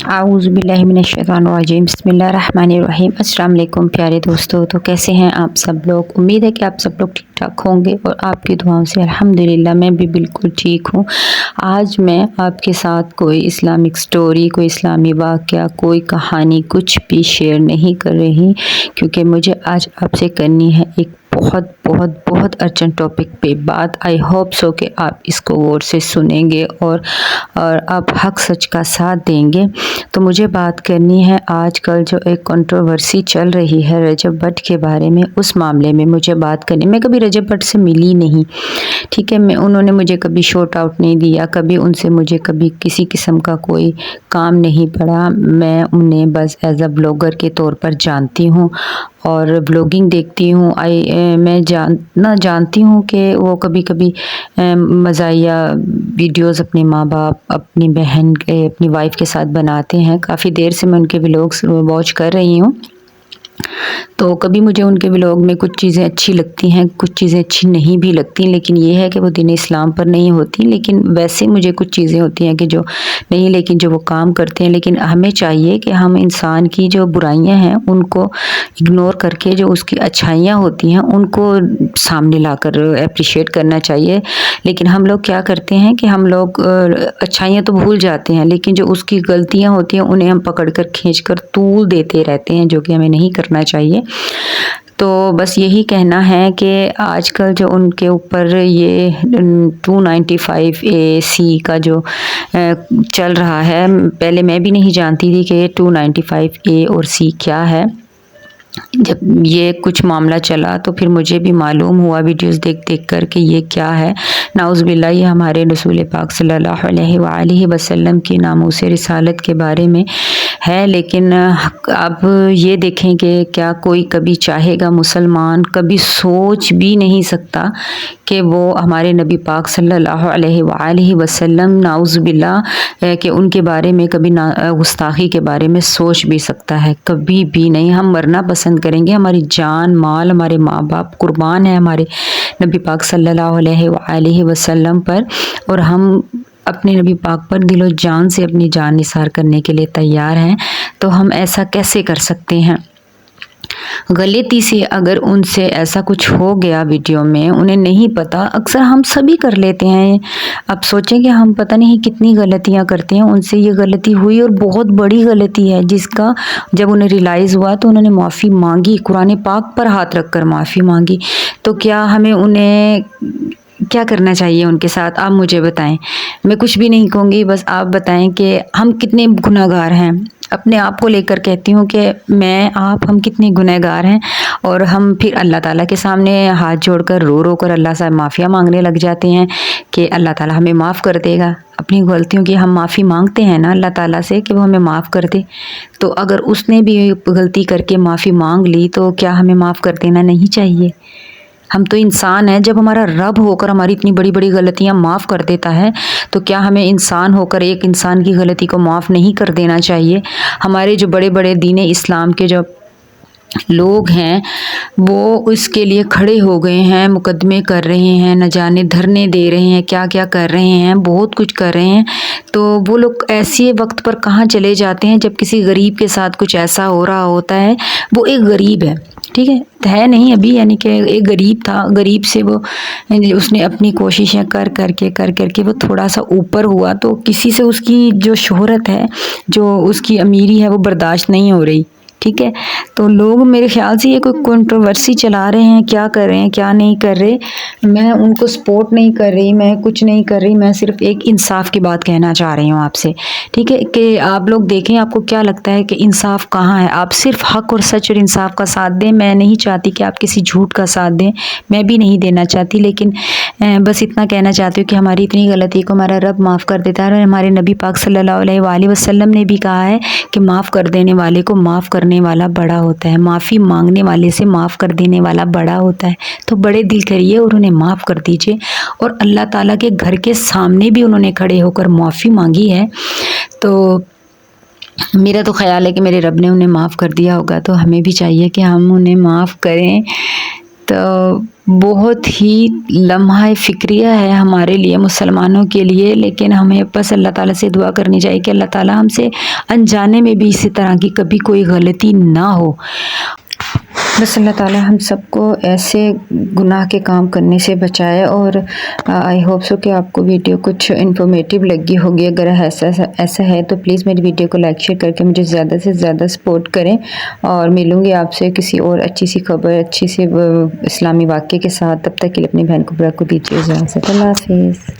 आऊज़ुबिल्लाहिमिनश्शैतानिर्रजीम बिस्मिल्लाहिर्रहमानिर्रहीम। अस्सलाम वालेकुम प्यारे दोस्तों, तो कैसे हैं आप सब लोग। उम्मीद है कि आप सब लोग ठीक ठाक होंगे और आपकी दुआओं से अल्हम्दुलिल्लाह मैं भी बिल्कुल ठीक हूँ। आज मैं आपके साथ कोई इस्लामिक स्टोरी, कोई इस्लामी वाक़या, कोई कहानी कुछ भी शेयर नहीं कर रही, क्योंकि मुझे आज आपसे करनी है एक बहुत अर्जेंट टॉपिक पे बात। आई होप सो कि आप इसको गौर से सुनेंगे और आप हक सच का साथ देंगे। तो मुझे बात करनी है आजकल जो एक कंट्रोवर्सी चल रही है रजब भट्ट के बारे में, उस मामले में मुझे बात करनी। मैं कभी रजब भट्ट से मिली नहीं, ठीक है, उन्होंने मुझे कभी शॉर्ट आउट नहीं दिया, कभी उनसे मुझे कभी किसी किस्म का कोई काम नहीं पड़ा। मैं उन्हें बस एज अ ब्लॉगर के तौर पर जानती हूँ और ब्लॉगिंग देखती हूँ। मैं जानती हूँ कि वो कभी कभी मज़ाहिया वीडियोस अपने माँ बाप, अपनी बहन के, अपनी वाइफ के साथ बनाते हैं। काफ़ी देर से मैं उनके व्लॉग्स वॉच कर रही हूँ, तो कभी मुझे उनके व्लॉग में कुछ चीज़ें अच्छी लगती हैं, कुछ चीज़ें अच्छी नहीं भी लगती, लेकिन ये है कि वो दीन इस्लाम पर नहीं होती। लेकिन वैसे मुझे कुछ चीज़ें होती हैं कि जो नहीं, लेकिन जो वो काम करते हैं। लेकिन हमें चाहिए कि हम इंसान की जो बुराइयां हैं उनको इग्नोर करके जो उसकी अच्छाइयाँ होती हैं उनको सामने लाकर अप्रिशिएट करना चाहिए। लेकिन हम लोग क्या करते हैं कि हम लोग अच्छाइयाँ तो भूल जाते हैं, लेकिन जो उसकी गलतियाँ होती हैं उन्हें हम पकड़ कर खींच कर तूल देते रहते हैं, जो कि हमें नहीं करना चाहिए। तो बस यही कहना है कि आजकल जो उनके ऊपर ये 295A/C का जो चल रहा है, पहले मैं भी नहीं जानती थी कि 295A और C क्या है। जब ये कुछ मामला चला तो फिर मुझे भी मालूम हुआ वीडियोस देख कर के ये क्या है। नाउज़ुबिल्लाह, ये हमारे रसूल पाक सल्लल्लाहु अलैहि वसल्लम की नामूस रिसालत के बारे में है। लेकिन अब ये देखें कि क्या कोई कभी चाहेगा, मुसलमान कभी सोच भी नहीं सकता कि वो हमारे नबी पाक सल्लल्लाहु अलैहि वसल्लम नाउज़ुबिल्लाह कि उनके बारे में कभी गुस्ताखी के बारे में सोच भी सकता है। कभी भी नहीं। हम मरना पसंद करेंगे, हमारी जान माल, हमारे माँ बाप कुर्बान है हमारे नबी पाक सल्लल्लाहु अलैहि वसल्लम पर, और हम अपने नबी पाक पर दिलो जान से अपनी जान निसार करने के लिए तैयार हैं। तो हम ऐसा कैसे कर सकते हैं। गलती से अगर उनसे ऐसा कुछ हो गया वीडियो में, उन्हें नहीं पता, अक्सर हम सभी कर लेते हैं। अब सोचें कि हम पता नहीं कितनी गलतियां करते हैं, उनसे ये गलती हुई और बहुत बड़ी गलती है, जिसका जब उन्हें रियलाइज़ हुआ तो उन्होंने माफ़ी मांगी, कुरान पाक पर हाथ रख कर माफ़ी मांगी। तो क्या हमें उन्हें क्या करना चाहिए उनके साथ, आप मुझे बताएं। मैं कुछ भी नहीं कहूँगी, बस आप बताएं कि हम कितने गुनहगार हैं। अपने आप को लेकर कहती हूँ कि हम कितने गुनहगार हैं, और हम फिर अल्लाह ताला के सामने हाथ जोड़कर रो कर अल्लाह से माफ़िया मांगने लग जाते हैं कि अल्लाह ताला हमें माफ़ कर देगा। अपनी गलतियों की हम माफ़ी मांगते हैं ना अल्लाह ताला से कि वो हमें माफ़ कर दे। तो अगर उसने भी गलती करके माफ़ी मांग ली तो क्या हमें माफ़ कर देना नहीं चाहिए। हम तो इंसान हैं। जब हमारा रब होकर हमारी इतनी बड़ी बड़ी गलतियां माफ़ कर देता है, तो क्या हमें इंसान होकर एक इंसान की गलती को माफ़ नहीं कर देना चाहिए। हमारे जो बड़े बड़े दीन इस्लाम के जो लोग हैं वो इसके लिए खड़े हो गए हैं, मुकदमे कर रहे हैं, न जाने धरने दे रहे हैं, क्या क्या कर रहे हैं, बहुत कुछ कर रहे हैं। तो वो लोग ऐसे वक्त पर कहाँ चले जाते हैं जब किसी गरीब के साथ कुछ ऐसा हो रहा होता है। वो एक गरीब है, ठीक है नहीं अभी, यानी कि एक गरीब था, गरीब से वो उसने अपनी कोशिशें कर करके वो थोड़ा सा ऊपर हुआ, तो किसी से उसकी जो शोहरत है, जो उसकी अमीरी है, वो बर्दाश्त नहीं हो रही, ठीक है। तो लोग मेरे ख्याल से ये कोई कंट्रोवर्सी चला रहे हैं, क्या कर रहे हैं क्या नहीं कर रहे। मैं उनको सपोर्ट नहीं कर रही, मैं कुछ नहीं कर रही, मैं सिर्फ एक इंसाफ की बात कहना चाह रही हूँ आपसे, ठीक है। कि आप लोग देखें आपको क्या लगता है कि इंसाफ कहाँ है। आप सिर्फ हक और सच और इंसाफ का साथ दें। मैं नहीं चाहती कि आप किसी झूठ का साथ दें, मैं भी नहीं देना चाहती, लेकिन बस इतना कहना चाहती हूँ कि हमारी इतनी गलती को हमारा रब माफ़ कर देता है। और हमारे नबी पाक सल्लल्लाहु अलैहि वसल्लम ने भी कहा है कि माफ़ कर देने वाले को माफ़ करने वाला बड़ा होता है, माफ़ी मांगने वाले से माफ़ कर देने वाला बड़ा होता है। तो बड़े दिल करिए और उन्हें माफ़ कर दीजिए। और अल्लाह ताला के घर के सामने भी उन्होंने खड़े होकर माफ़ी मांगी है। तो मेरा तो ख्याल है कि मेरे रब ने उन्हें माफ़ कर दिया होगा, तो हमें भी चाहिए कि हम उन्हें माफ़ करें। तो بہت ہی لمحہ فکریہ ہے ہمارے لیے مسلمانوں کے لیے، لیکن ہمیں بس اللہ تعالیٰ سے دعا کرنی چاہیے کہ اللہ تعالیٰ ہم سے انجانے میں بھی اسی طرح کی کبھی کوئی غلطی نہ ہو۔ بس اللہ تعالیٰ ہم سب کو ایسے گناہ کے کام کرنے سے بچائے، اور آئی ہوپ سو کہ آپ کو ویڈیو کچھ انفارمیٹیو لگی ہوگی۔ اگر ایسا ہے تو پلیز میری ویڈیو کو لائک شیئر کر کے مجھے زیادہ سے زیادہ سپورٹ کریں، اور ملوں گی آپ سے کسی اور اچھی سی خبر، اچھی سی اسلامی واقعے کے ساتھ۔ تب تک کے لیے اپنی بہن کو برا کو دیجیے اجازت۔ اللہ حافظ۔